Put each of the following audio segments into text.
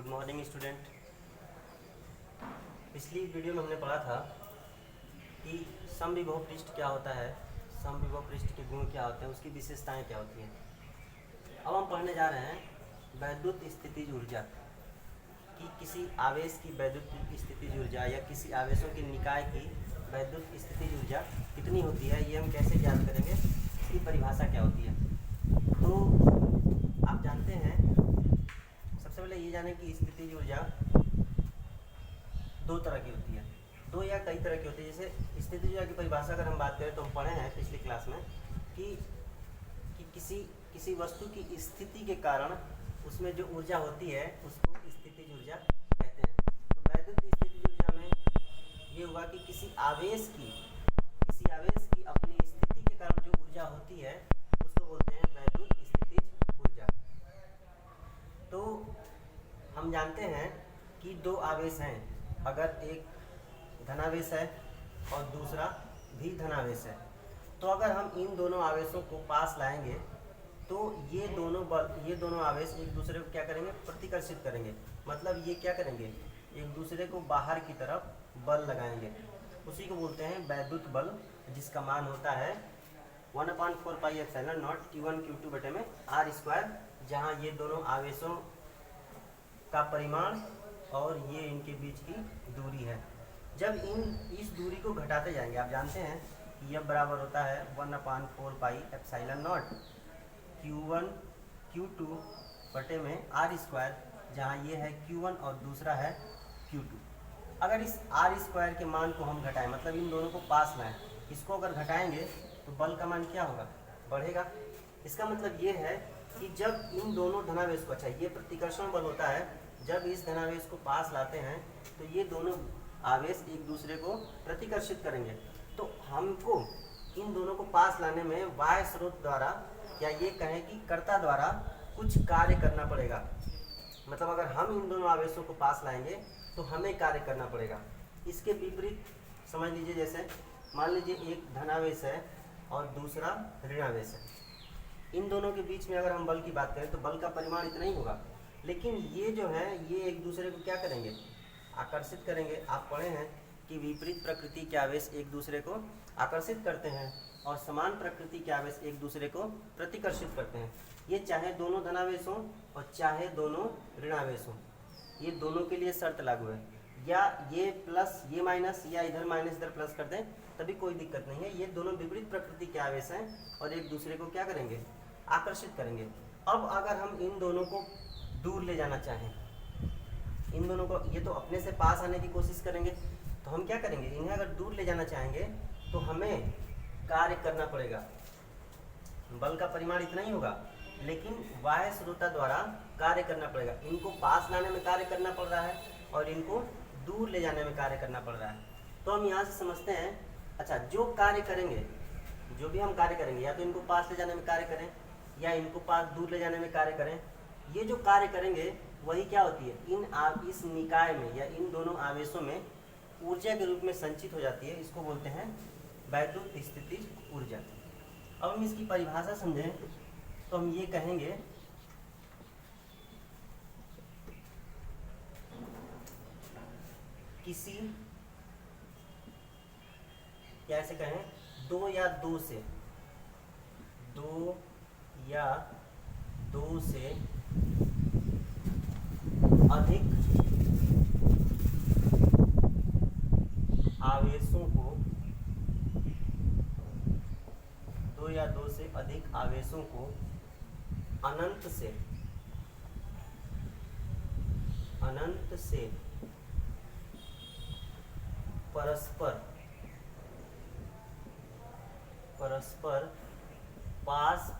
Good morning student. पिछली video में हमने पढ़ा था कि समविभव पृष्ठ क्या होता है, समविभव पृष्ठ के गुण क्या होते हैं, उसकी विशेषताएं क्या होती हैं। अब हम पढ़ने जा रहे हैं वैद्युत स्थितिज ऊर्जा कि किसी आवेश की वैद्युत स्थितिज ऊर्जा या किसी आवेशों के निकाय की वैद्युत स्थितिज ऊर्जा कितनी होती है, ये हम कैसे ज्ञात करेंगे, इसकी परिभाषा क्या होती है। तो आप जानते हैं, सबसे पहले ये जानें कि स्थितिज ऊर्जा दो तरह की होती है, दो या कई तरह की होती है। जैसे स्थितिज ऊर्जा की परिभाषा अगर हम बात करें तो हम पढ़े हैं पिछली क्लास में कि किसी वस्तु की स्थिति के कारण उसमें जो ऊर्जा होती है उसको स्थितिज ऊर्जा कहते हैं। तो वैद्युत स्थितिज ऊर्जा में ये हुआ कि किसी आवेश की अपनी स्थिति के कारण जो ऊर्जा होती है उसको बोलते हैं वैद्युत स्थितिज ऊर्जा। तो हम जानते हैं कि दो आवेश हैं, अगर एक धनावेश है और दूसरा भी धनावेश है, तो अगर हम इन दोनों आवेशों को पास लाएंगे तो ये दोनों आवेश एक दूसरे को क्या करेंगे, प्रतिकर्षित करेंगे। मतलब ये क्या करेंगे, एक दूसरे को बाहर की तरफ बल लगाएंगे। उसी को बोलते हैं वैद्युत बल, जिसका मान होता है 1/4 pi epsilon not Q1 Q2 बटे में R², जहाँ ये दोनों आवेशों का परिमाण और ये इनके बीच की दूरी है। जब इस दूरी को घटाते जाएंगे, आप जानते हैं कि यह बराबर होता है 1/4 pi epsilon not Q1 Q2 बटे में R², जहाँ ये है Q1 और दूसरा है Q2। अगर इस R² के मान को हम घटाएं, मतलब इन दोनों को पास लाएं, इसको अगर घटाएंगे तो बल का मान क्या होगा, बढ़ेगा। इसका मतलब ये है कि जब इन दोनों धनावेश को, अच्छा ये प्रतिकर्षण बल होता है, जब इस धनावेश को पास लाते हैं तो ये दोनों आवेश एक दूसरे को प्रतिकर्षित करेंगे। तो हमको इन दोनों को पास लाने में बाह्य स्रोत द्वारा, या ये कहें कि कर्ता द्वारा कुछ कार्य करना पड़ेगा। मतलब अगर हम इन दोनों आवेशों को पास लाएंगे तो हमें कार्य करना पड़ेगा। इसके विपरीत समझ लीजिए, जैसे मान लीजिए एक धनावेश है और दूसरा ऋणावेश है। इन दोनों के बीच में अगर हम बल की बात करें तो बल का परिमाण इतना ही होगा, लेकिन ये जो है ये एक दूसरे को क्या करेंगे, आकर्षित करेंगे। आप पढ़े हैं कि विपरीत प्रकृति के आवेश एक दूसरे को आकर्षित करते हैं और समान प्रकृति के आवेश एक दूसरे को प्रतिकर्षित करते हैं। ये चाहे दोनों धनावेश हों और चाहे दोनों ऋणावेश हों, ये दोनों के लिए शर्त लागू है। या ये प्लस ये माइनस, या इधर माइनस इधर प्लस कर दें तभी कोई दिक्कत नहीं है। ये दोनों विपरीत प्रकृति के आवेश हैं और एक दूसरे को क्या करेंगे, आकर्षित करेंगे। अब अगर हम इन दोनों को दूर ले जाना चाहें, इन दोनों को, ये तो अपने से पास आने की कोशिश करेंगे, तो हम क्या करेंगे, इन्हें अगर दूर ले जाना चाहेंगे तो हमें कार्य करना पड़ेगा। बल का परिमाण इतना ही होगा, लेकिन बाह्य स्रोता द्वारा कार्य करना पड़ेगा। इनको पास लाने में कार्य करना पड़ रहा है और इनको दूर ले जाने में कार्य करना पड़ रहा है। तो हम यहाँ से समझते हैं, अच्छा जो कार्य करेंगे, जो भी हम कार्य करेंगे, या तो इनको पास ले जाने में कार्य करें या इनको पास दूर ले जाने में कार्य करें, ये जो कार्य करेंगे वही क्या होती है, इस निकाय में या इन दोनों आवेशों में ऊर्जा के रूप में संचित हो जाती है। इसको बोलते हैं वैद्युत स्थितिज ऊर्जा। अब हम इसकी परिभाषा समझें तो हम ये कहेंगे किसी, कैसे कहें, दो या दो से अधिक आवेशों को, दो या दो से अधिक आवेशों को अनंत से परस्पर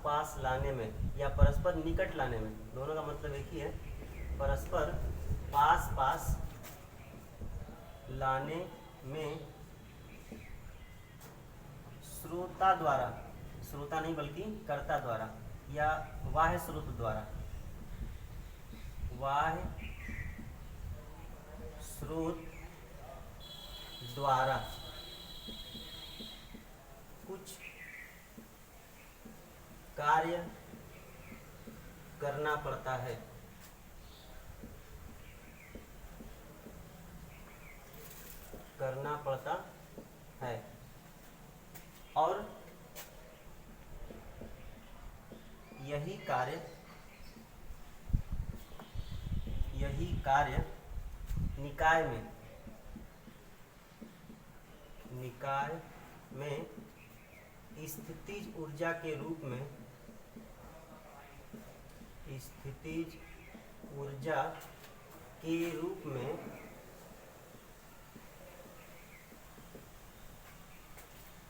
पास लाने में या परस्पर निकट लाने में, दोनों का मतलब एक ही है, परस्पर पास लाने में स्रोता द्वारा, स्रोता नहीं बल्कि कर्ता द्वारा या बाह्य स्रोत द्वारा, बाह्य स्रोत द्वारा कुछ कार्य करना पड़ता है। करना पड़ता है और यही कार्य निकाय में स्थितिज ऊर्जा के रूप में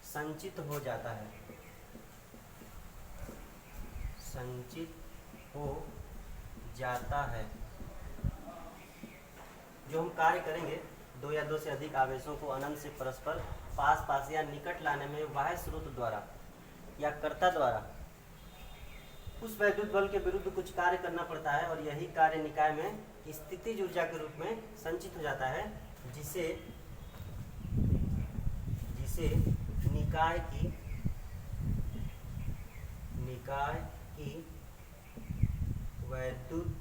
संचित हो जाता है। जो हम कार्य करेंगे, दो या दो से अधिक आवेशों को अनंत से परस्पर पास या निकट लाने में बाह्य स्रोत द्वारा या कर्ता द्वारा उस वैद्युत बल के विरुद्ध कुछ कार्य करना पड़ता है और यही कार्य निकाय में स्थितिज ऊर्जा के रूप में संचित हो जाता है, जिसे निकाय की वैद्युत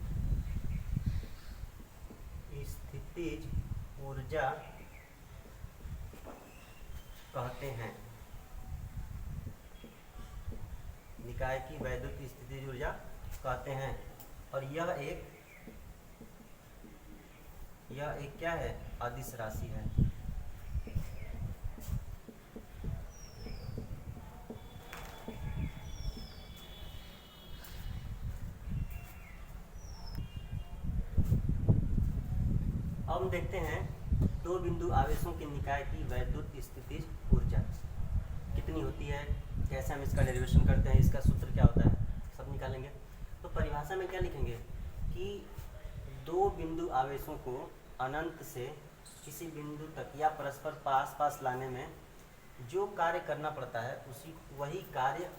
स्थितिज ऊर्जा कहते हैं। निकाय की वैद्युत स्थितिज ऊर्जा कहते हैं। और यह एक क्या है? अदिश राशि है। अब हम देखते हैं दो बिंदु आवेशों के निकाय की वैद्युत स्थितिज ऊर्जा कितनी होती है, कैसे हम इसका डेरिवेशन करते हैं, इसका सूत्र क्या होता है, सब निकालेंगे। तो परिभाषा में क्या लिखेंगे कि दो बिंदु आवेशों को अनंत से किसी बिंदु तक या परस्पर पास लाने में जो कार्य करना पड़ता है वही कार्य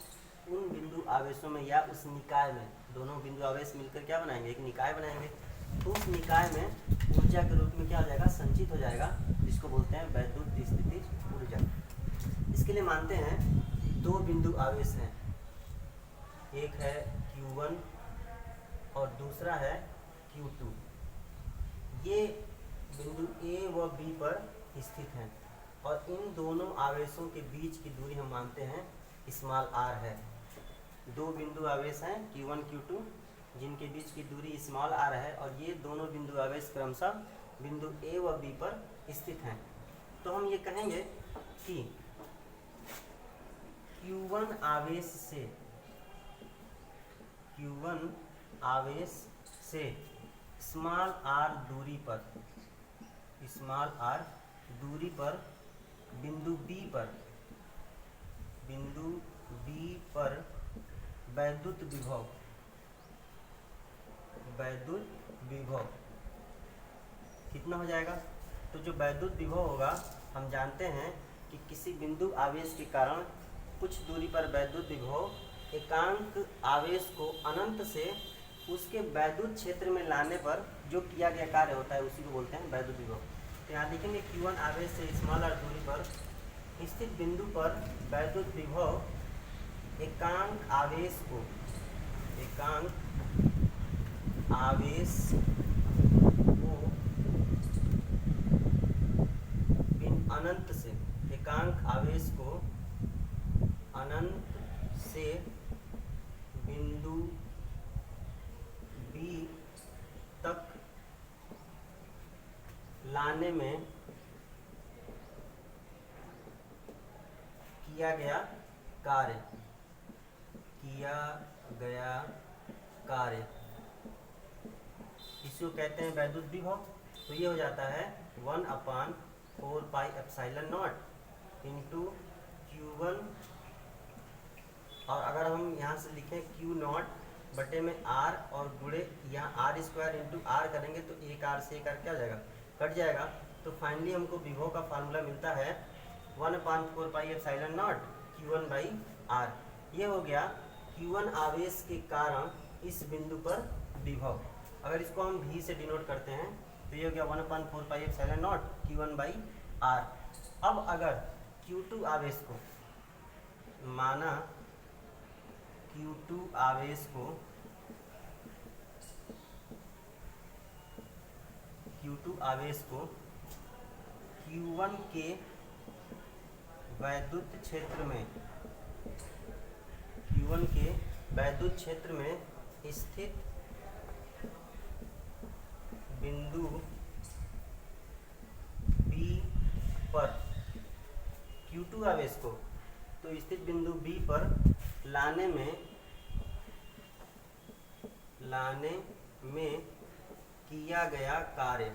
उन बिंदु आवेशों में या उस निकाय में, दोनों बिंदु आवेश मिलकर क्या बनाएंगे? एक निकाय बनाएंगे। तो उस निकाय में ऊर्जा के रूप में क्या हो जाएगा? संचित हो जाएगा, जिसको बोलते हैं वैद्युत स्थितिज ऊर्जा। इसके लिए मानते हैं दो बिंदु आवेश हैं, एक है Q1 और दूसरा है Q2। ये बिंदु A व B पर स्थित हैं और इन दोनों आवेशों के बीच की दूरी हम मानते हैं स्मॉल r है। दो बिंदु आवेश हैं Q1 Q2 जिनके बीच की दूरी स्मॉल r है और ये दोनों बिंदु आवेश क्रमशः बिंदु A व B पर स्थित हैं। तो हम ये कहेंगे कि Q1 आवेश से स्मॉल r दूरी पर बिंदु B पर वैद्युत विभव कितना हो जाएगा? तो जो वैद्युत विभव होगा, हम जानते हैं कि किसी बिंदु आवेश के कारण कुछ दूरी पर वैद्युत विभव एकांक आवेश को अनंत से उसके वैद्युत क्षेत्र में लाने पर जो किया गया कार्य होता है उसी को बोलते हैं वैद्युत विभव। तो यहाँ देखेंगे Q1 आवेश से स्मॉल r दूरी पर स्थित बिंदु पर वैद्युत विभव एकांक आवेश को अनंत से बिंदु B तक लाने में किया गया कार्य इसको कहते हैं वैद्युत विभव। तो ये हो जाता है 1/4πε0 इंटू Q1, और अगर हम यहाँ से लिखें Q0 बटे में R और गुणे यहाँ R² इंटू R करेंगे तो एक R से एक R क्या हो जाएगा? कट जाएगा। तो फाइनली हमको विभव का फार्मूला मिलता है 1/4πε0 Q1/R। ये हो गया Q1 आवेश के कारण इस बिंदु पर विभव। अगर इसको हम V से डिनोट करते हैं तो ये हो गया 1/4πε0 Q1/R। अब अगर Q2 आवेश को माना Q2 आवेश को Q1 के वैद्युत क्षेत्र में, Q1 के वैद्युत क्षेत्र में स्थित बिंदु B पर Q2 आवेश को तो स्थित बिंदु B पर लाने में किया गया कार्य,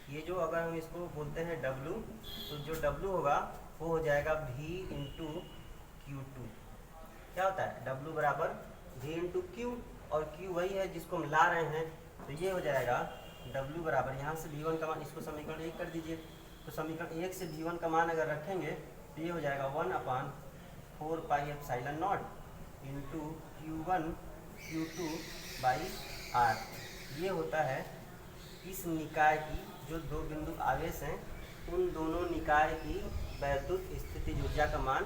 ये जो अगर हम इसको बोलते हैं W, तो जो W होगा वो हो जाएगा V इंटू Q2। क्या होता है W बराबर V इंटू Q, और Q वही है जिसको हम ला रहे हैं, तो ये हो जाएगा W बराबर, यहाँ से V1 का मान, इसको समीकरण 1 कर दीजिए, तो समीकरण 1 से V1 का मान अगर रखेंगे तो ये हो जाएगा 1/4 pi epsilon naught into Q1 Q2 by R। ये होता है इस निकाय की, जो दो बिंदु आवेश हैं उन दोनों निकाय की वैद्युत स्थितिज ऊर्जा का मान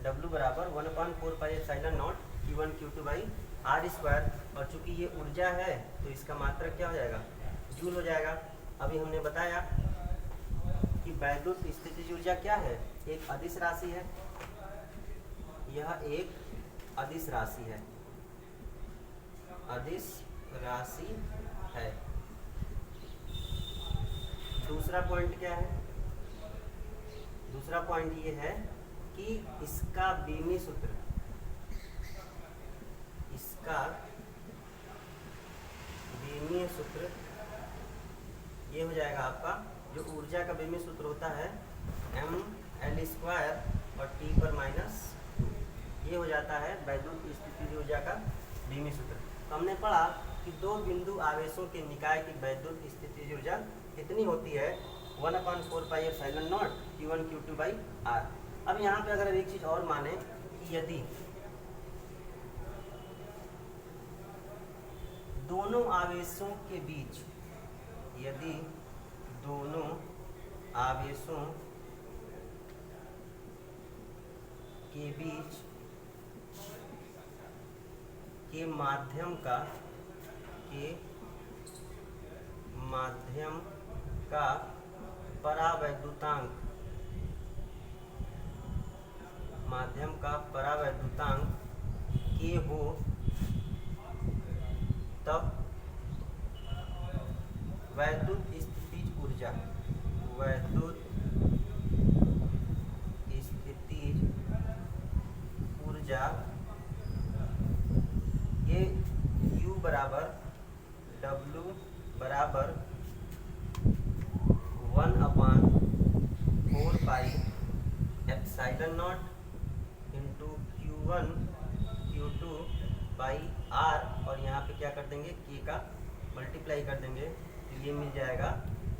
W बराबर 1/4 pi epsilon not Q1 Q2 by R square. और चूंकि ये ऊर्जा है तो इसका मात्रक क्या हो जाएगा, जूल हो जाएगा। अभी हमने बताया कि वैद्युत स्थितिज ऊर्जा क्या है, एक अदिश राशि है, यह एक अदिश राशि है, अदिश राशि है। दूसरा पॉइंट क्या है, दूसरा पॉइंट ये है कि इसका बीमी सूत्र, इसका बीमीय सूत्र ये हो जाएगा आपका, जो ऊर्जा का बीमीय सूत्र होता है mL² और T पर माइनस, ये हो जाता है वैद्युत स्थितिज ऊर्जा का बीमीय सूत्र। तो हमने पढ़ा कि दो बिंदु आवेशों के निकाय की वैद्युत स्थितिज ऊर्जा कितनी होती है, 1/4 pi epsilon not Q1 Q2 by R। अब यहाँ पे अगर एक चीज और माने कि यदि दोनों आवेशों के बीच, यदि दोनों आवेशों के बीच के माध्यम का परावैद्युतांक, माध्यम का परावैद्युतांक K हो, तब वैद्युत स्थितिज ऊर्जा, वैद्युत स्थितिज ऊर्जा ये U बराबर W बराबर 1/4 pi epsilon naught into Q1 Q2 by R, और यहाँ पे क्या कर देंगे, K का मल्टीप्लाई कर देंगे, तो ये मिल जाएगा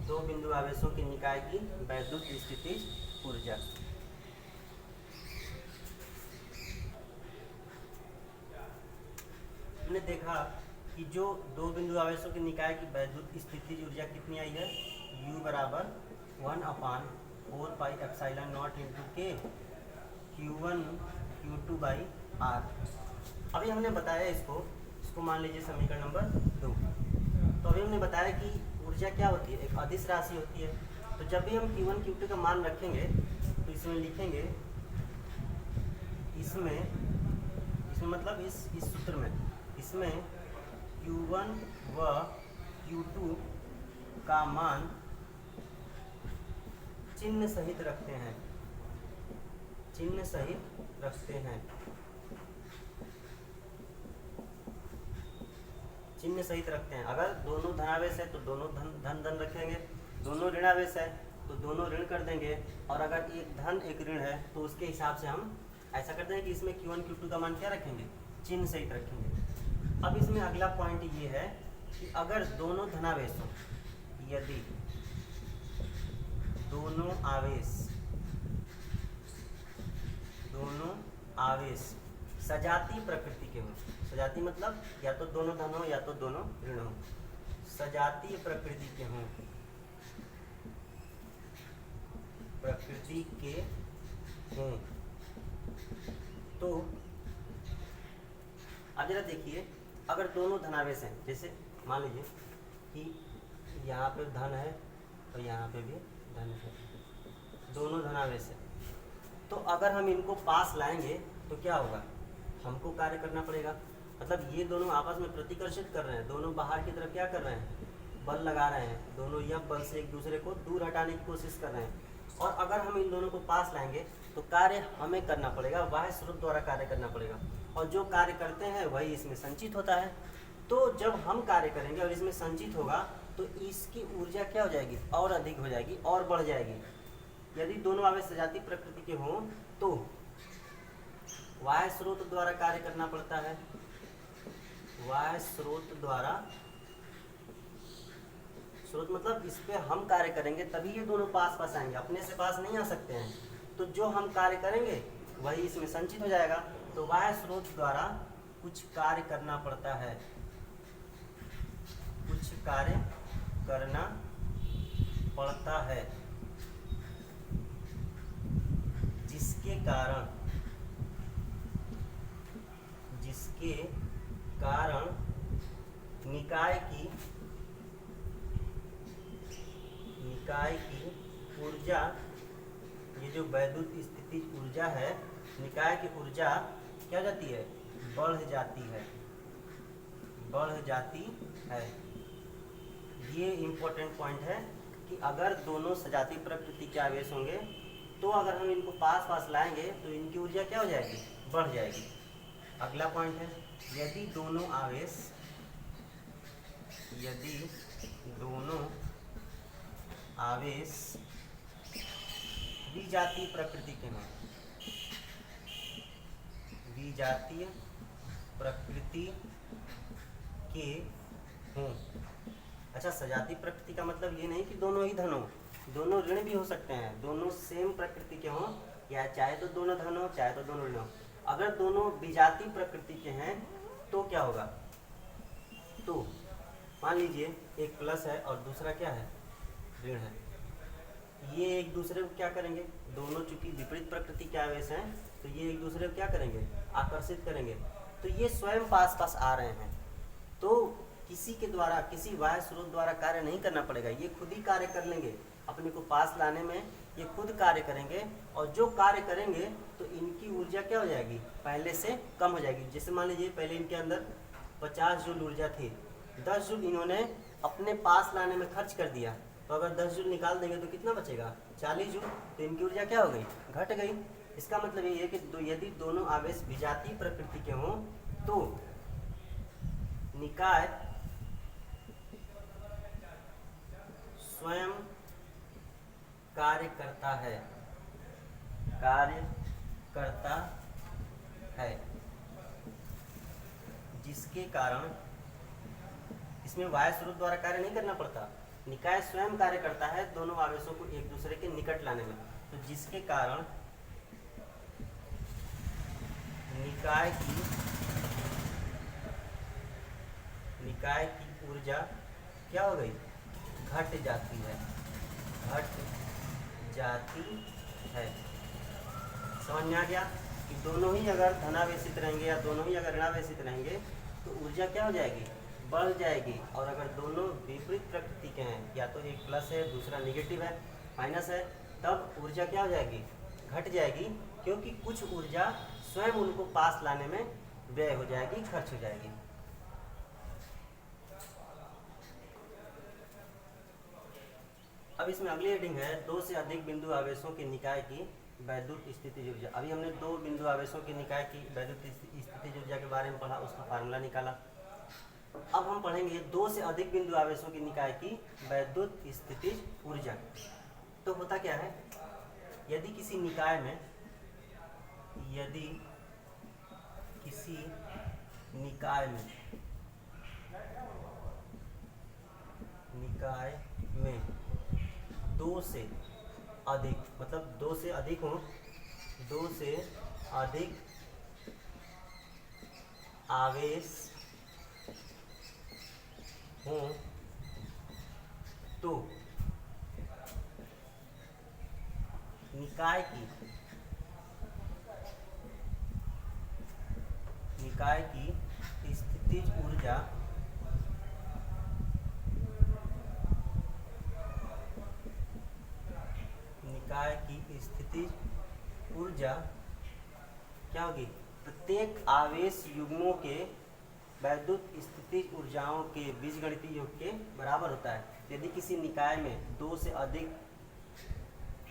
दो बिंदु आवेशों के निकाय की वैद्युत स्थितिज ऊर्जा। हमने देखा कि जो दो बिंदु आवेशों के निकाय की वैद्युत स्थितिज ऊर्जा कितनी आई है, U बराबर 1/4 pi epsilon naught into K Q1 Q2 by R। अभी हमने बताया इसको मान लीजिए समीकरण नंबर 2। तो अभी हमने बताया कि ऊर्जा क्या होती है, एक अदिश राशि होती है। तो जब भी हम Q1 Q2 का मान रखेंगे तो इसमें लिखेंगे, इसमें मतलब इस सूत्र में, इसमें Q1 व Q2 का मान चिन्ह सहित रखते हैं, चिन्ह सहित रखते हैं, चिन्ह सहित रखते हैं। अगर दोनों धनावेश है तो दोनों धन रखेंगे, दोनों ऋणावेश है तो दोनों ऋण कर देंगे, और अगर एक धन एक ऋण है तो उसके हिसाब से हम ऐसा करते हैं कि इसमें Q1 Q2 का मान क्या रखेंगे, चिन्ह सहित रखेंगे। अब इसमें अगला पॉइंट ये है कि अगर दोनों धनावेशों, यदि दोनों आवेश सजातीय प्रकृति के हों, सजातीय मतलब या तो दोनों धन हो या तो दोनों ऋण हो, सजातीय प्रकृति के हों, प्रकृति के हों, तो अब जरा देखिए, अगर दोनों धनावेश हैं, जैसे मान लीजिए कि यहाँ पे धन है और यहाँ पे भी धन है, दोनों धनावेश है, तो अगर हम इनको पास लाएंगे तो क्या होगा, हमको कार्य करना पड़ेगा। मतलब ये दोनों आपस में प्रतिकर्षित कर रहे हैं, दोनों बाहर की तरफ क्या कर रहे हैं, बल लगा रहे हैं, दोनों यह बल से एक दूसरे को दूर हटाने की कोशिश कर रहे हैं। और अगर हम इन दोनों को पास लाएंगे तो कार्य हमें करना पड़ेगा, बाह्य स्रोत द्वारा कार्य करना पड़ेगा, और जो कार्य करते हैं वही इसमें संचित होता है। तो जब हम कार्य करेंगे और इसमें संचित होगा तो इसकी ऊर्जा क्या हो जाएगी, और अधिक हो जाएगी और बढ़ जाएगी। यदि दोनों आवेश सजातीय प्रकृति के हों तो बाह्य स्रोत द्वारा कार्य करना पड़ता है, बाह्य स्रोत द्वारा, स्रोत मतलब इस पे हम कार्य करेंगे तभी ये दोनों पास पास आएंगे, अपने से पास नहीं आ सकते हैं। तो जो हम कार्य करेंगे वही इसमें संचित हो जाएगा। तो बाह्य स्रोत द्वारा कुछ कार्य करना पड़ता है, कुछ कार्य करना पड़ता है, जिसके कारण निकाय की ऊर्जा, ये जो वैद्युत स्थितिज ऊर्जा है, निकाय की ऊर्जा क्या हो जाती है, बढ़ जाती है। ये इम्पोर्टेंट पॉइंट है कि अगर दोनों सजातीय प्रकृति के आवेश होंगे तो अगर हम इनको पास पास लाएंगे तो इनकी ऊर्जा क्या हो जाएगी, बढ़ जाएगी। अगला पॉइंट है, यदि दोनों आवेश विजातीय प्रकृति के हैं, विजातीय प्रकृति के हों। अच्छा, सजातीय प्रकृति का मतलब ये नहीं कि दोनों ही धन हो, दोनों ऋण भी हो सकते हैं, दोनों सेम प्रकृति के हों, या चाहे तो दोनों धन हो चाहे तो दोनों ऋण हो। अगर दोनों विजातीय प्रकृति के हैं तो क्या होगा, तो मान लीजिए एक प्लस है और दूसरा क्या है, ऋण है, ये एक दूसरे को क्या करेंगे, दोनों चूंकि विपरीत प्रकृति के आवेश हैं तो ये एक दूसरे को क्या करेंगे, आकर्षित करेंगे। तो ये स्वयं पास पास आ रहे हैं, तो किसी के द्वारा, किसी बाह्य स्रोत द्वारा कार्य नहीं करना पड़ेगा, ये खुद ही कार्य कर लेंगे, अपने को पास लाने में ये खुद कार्य करेंगे। और जो कार्य करेंगे तो इनकी ऊर्जा क्या हो जाएगी, पहले से कम हो जाएगी। जैसे मान लीजिए पहले इनके अंदर 50 जूल ऊर्जा थी, 10 जूल इन्होंने अपने पास लाने में खर्च कर दिया, तो अगर 10 जूल निकाल देंगे तो कितना बचेगा, 40 जूल। तो इनकी ऊर्जा क्या हो गई, घट गई। इसका मतलब ये है कि यदि दोनों आवेश विजातीय प्रकृति के हों तो निकाय स्वयं कार्य करता है, जिसके कारण इसमें बाह्य स्रोत द्वारा कार्य नहीं करना पड़ता, निकाय स्वयं कार्य करता है दोनों आवेशों को एक दूसरे के निकट लाने में। तो जिसके कारण निकाय की ऊर्जा क्या हो गई, घट जाती है। समझ में आ गया कि दोनों ही अगर धनावेशित रहेंगे या दोनों ही अगर ऋणावेशित रहेंगे तो ऊर्जा क्या हो जाएगी, बढ़ जाएगी। और अगर दोनों विपरीत प्रकृति के हैं, या तो एक प्लस है दूसरा नेगेटिव है, माइनस है, तब ऊर्जा क्या हो जाएगी, घट जाएगी, क्योंकि कुछ ऊर्जा स्वयं उनको पास लाने में व्यय हो जाएगी, खर्च हो जाएगी। अब इसमें अगली हेडिंग है, दो से अधिक बिंदु आवेशों के निकाय की वैद्युत स्थितिज ऊर्जा। अभी हमने दो बिंदु आवेशों के निकाय की वैद्युत स्थितिज ऊर्जा के बारे में पढ़ा, उसका फार्मूला निकाला। अब हम पढ़ेंगे दो से अधिक बिंदु आवेशों की निकाय की वैद्युत स्थितिज ऊर्जा। तो होता क्या है, यदि किसी निकाय में दो से अधिक, मतलब दो से अधिक हों, दो से अधिक आवेश हों तो निकाय की स्थितिज ऊर्जा ऊर्जा निकाय की स्थितिज ऊर्जा क्या होगी? प्रत्येक आवेश युग्मों के वैद्युत स्थितिज ऊर्जाओं के बीजगणितीय योग के बराबर होता है। यदि किसी निकाय में दो से अधिक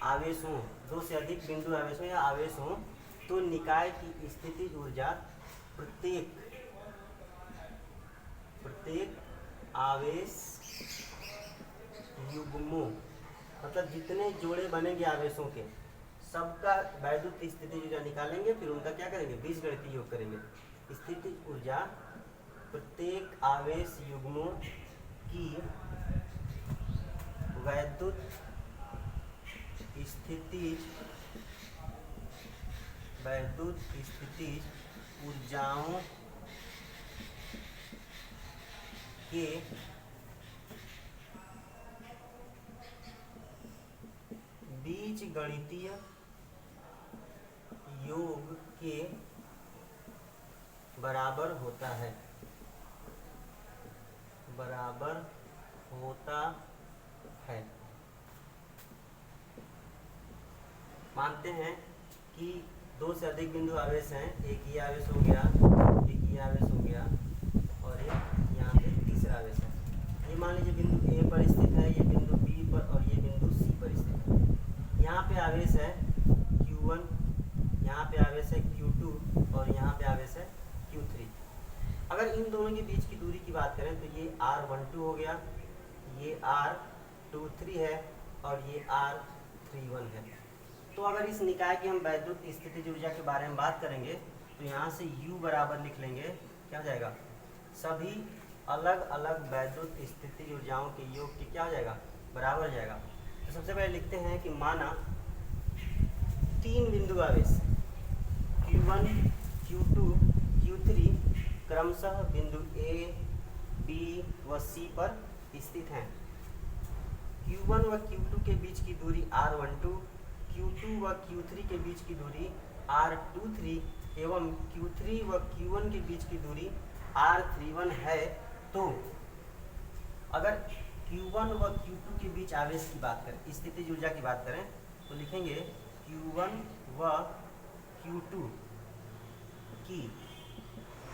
आवेश हों, दो से अधिक बिंदु आवेश हों या आवेश हों, तो निकाय की स्थितिज ऊर्जा प्रत्येक आवेश युग्मों, मतलब जितने जोड़े बनेंगे आवेशों के सबका वैद्युत स्थितिज ऊर्जा निकालेंगे, फिर उनका क्या करेंगे? बीजगणितीय योग करेंगे। स्थितिज ऊर्जा प्रत्येक आवेश युग्मों की वैद्युत स्थितिज ऊर्जाओं के बीजगणितीय योग के बराबर होता है। मानते हैं कि दो से अधिक बिंदु आवेश हैं, एक ये आवेश हो गया, एक ये आवेश हो गया और एक यहाँ पे तीसरा आवेश है। ये मान लीजिए बिंदु ए पर स्थित है, ये बिंदु बी पर और ये बिंदु सी पर स्थित है। यहाँ पे आवेश है Q1, यहाँ पे आवेश है Q2 और यहाँ पे आवेश है Q3। अगर इन दोनों के बीच की दूरी की बात करें तो ये R12 हो गया, ये R23 है और ये R31 है। तो अगर इस निकाय की हम वैद्युत स्थितिज ऊर्जा के बारे में बात करेंगे तो यहाँ से U बराबर लिख लेंगे, क्या हो जाएगा? सभी अलग अलग वैद्युत स्थितिज ऊर्जाओं के योग के क्या हो जाएगा? बराबर हो जाएगा। तो सबसे पहले लिखते हैं कि माना तीन बिंदु आवेश Q1, Q2, Q3 क्रमशः बिंदु A, B व C पर स्थित हैं। Q1 व Q2 के बीच की दूरी R12, Q2 व Q3 के बीच की दूरी R23 एवं Q3 व Q1 के बीच की दूरी R31 है। तो अगर Q1 व Q2 के बीच आवेश की बात करें, स्थितिज ऊर्जा की बात करें, तो लिखेंगे Q1 व Q2 की,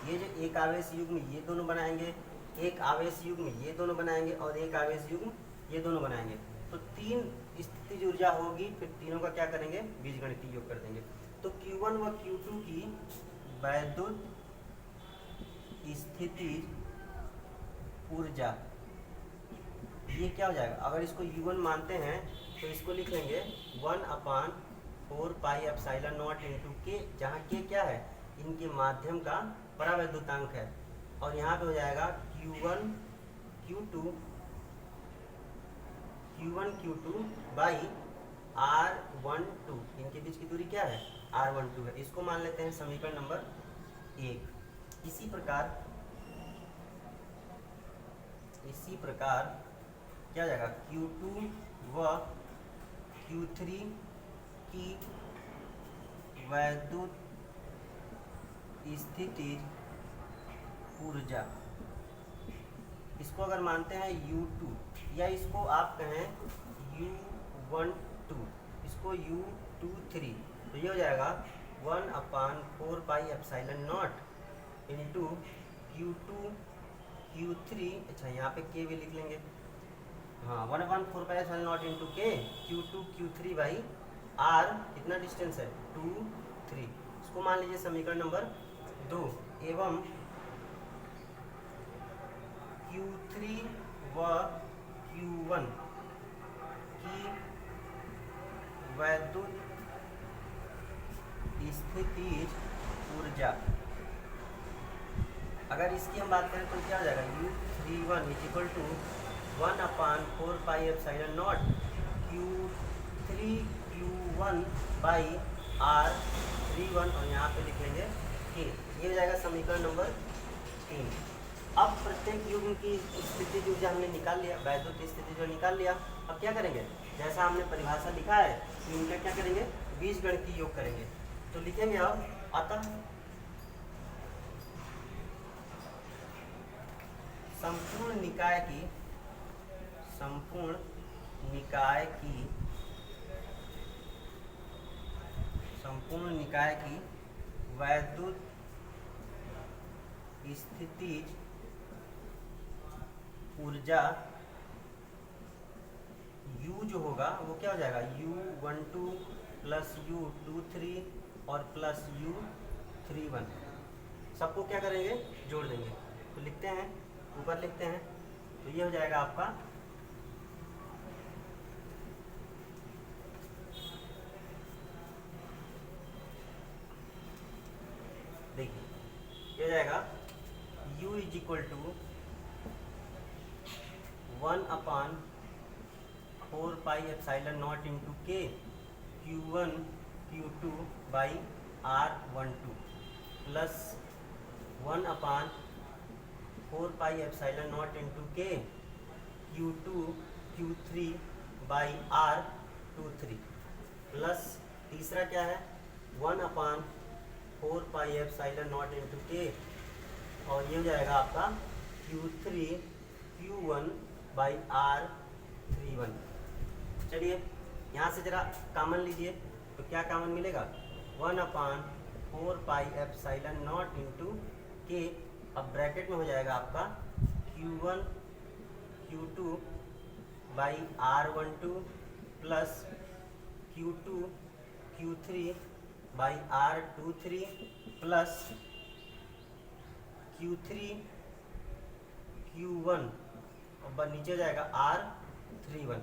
ये जो एक आवेश युग्म ये दोनों बनाएंगे, एक आवेश युग्म ये दोनों बनाएंगे और एक आवेश युग्म ये दोनों बनाएंगे। तो तीन स्थितिज ऊर्जा होगी, फिर तीनों का क्या करेंगे? बीजगणितीय योग कर देंगे। तो Q1 व Q2 की वैद्युत स्थितिज ऊर्जा ये क्या हो जाएगा? अगर इसको U1 मानते हैं तो इसको लिख लेंगे 1/4 पाई एप्सिलॉन नॉट इंटू के, जहाँ के क्या है? इनके माध्यम का परावैद्युतांक है। और यहाँ पे हो जाएगा Q1 Q2 बाई R12, इनके बीच की दूरी क्या है? R12 है। इसको मान लेते हैं समीकरण नंबर 1। इसी प्रकार क्या हो जाएगा? Q2 व Q3 की वैद्युत स्थितिज ऊर्जा, इसको अगर मानते हैं U2 या इसको आप कहें U12, इसको U23, तो ये हो जाएगा 1/4 pi epsilon naught into Q2 Q3, अच्छा यहाँ पे K भी लिख लेंगे, हाँ 1/4 pi epsilon naught into K Q2 Q3 by R, कितना डिस्टेंस है? 2, 3। इसको मान लीजिए समीकरण नंबर 2 एवं Q3 व Q1 की वैद्युत स्थितिज ऊर्जा, अगर इसकी हम बात करें तो क्या हो जाएगा? U31 equal to 1/4 pi epsilon naught Q3 Q1 by R31 और यहाँ पे लिख लेंगे K। ये हो जाएगा समीकरण नंबर 3। अब प्रत्येक युग्म की स्थितिज ऊर्जा हमने निकाल लिया, वैद्युत स्थितिज ऊर्जा निकाल लिया। अब क्या करेंगे? जैसा हमने परिभाषा लिखा है कि इनका क्या करेंगे? बीजगणितीय योग करेंगे। तो लिखेंगे अब अतः संपूर्ण निकाय की वैद्युत स्थितिज ऊर्जा U जो होगा वो क्या हो जाएगा, U12 प्लस U23 और प्लस U31, सबको क्या करेंगे, जोड़ देंगे। तो लिखते हैं, ऊपर लिखते हैं, तो ये हो जाएगा आपका देखिए ये जाएगा U is equal to 1/4 pi epsilon naught into के Q1 Q2 by R12 plus 1/4 pi epsilon naught into के Q2 Q3 by R23 plus तीसरा क्या है 1/4 पाई एप्सिलॉन नॉट इंटू के, और ये हो जाएगा आपका Q3 Q1 बाई R31। चलिए यहाँ से जरा कॉमन लीजिए, तो क्या कॉमन मिलेगा, 1/4 पाई एप्सिलॉन नॉट इंटू के, अब ब्रैकेट में हो जाएगा आपका Q1 Q2 by R12 plus Q2 Q3 by R23 plus Q3 Q1 और नीचे जाएगा R31।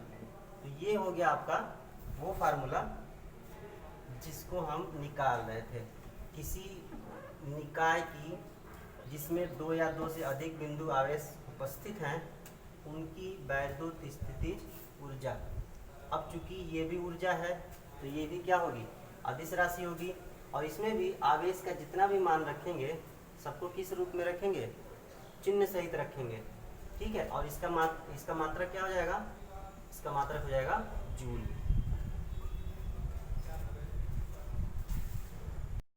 तो ये हो गया आपका वो फार्मूला जिसको हम निकाल रहे थे, किसी निकाय की जिसमें 2 या 2 से अधिक बिंदु आवेश उपस्थित हैं उनकी वैद्युत स्थितिज ऊर्जा। अब चूंकि ये भी ऊर्जा है तो ये भी क्या होगी, अदिश राशि होगी, और इसमें भी आवेश का जितना भी मान रखेंगे सबको किस रूप में रखेंगे, चिन्ह सहित रखेंगे, ठीक है। और इसका मात्रक क्या हो जाएगा, इसका मात्रक हो जाएगा जूल।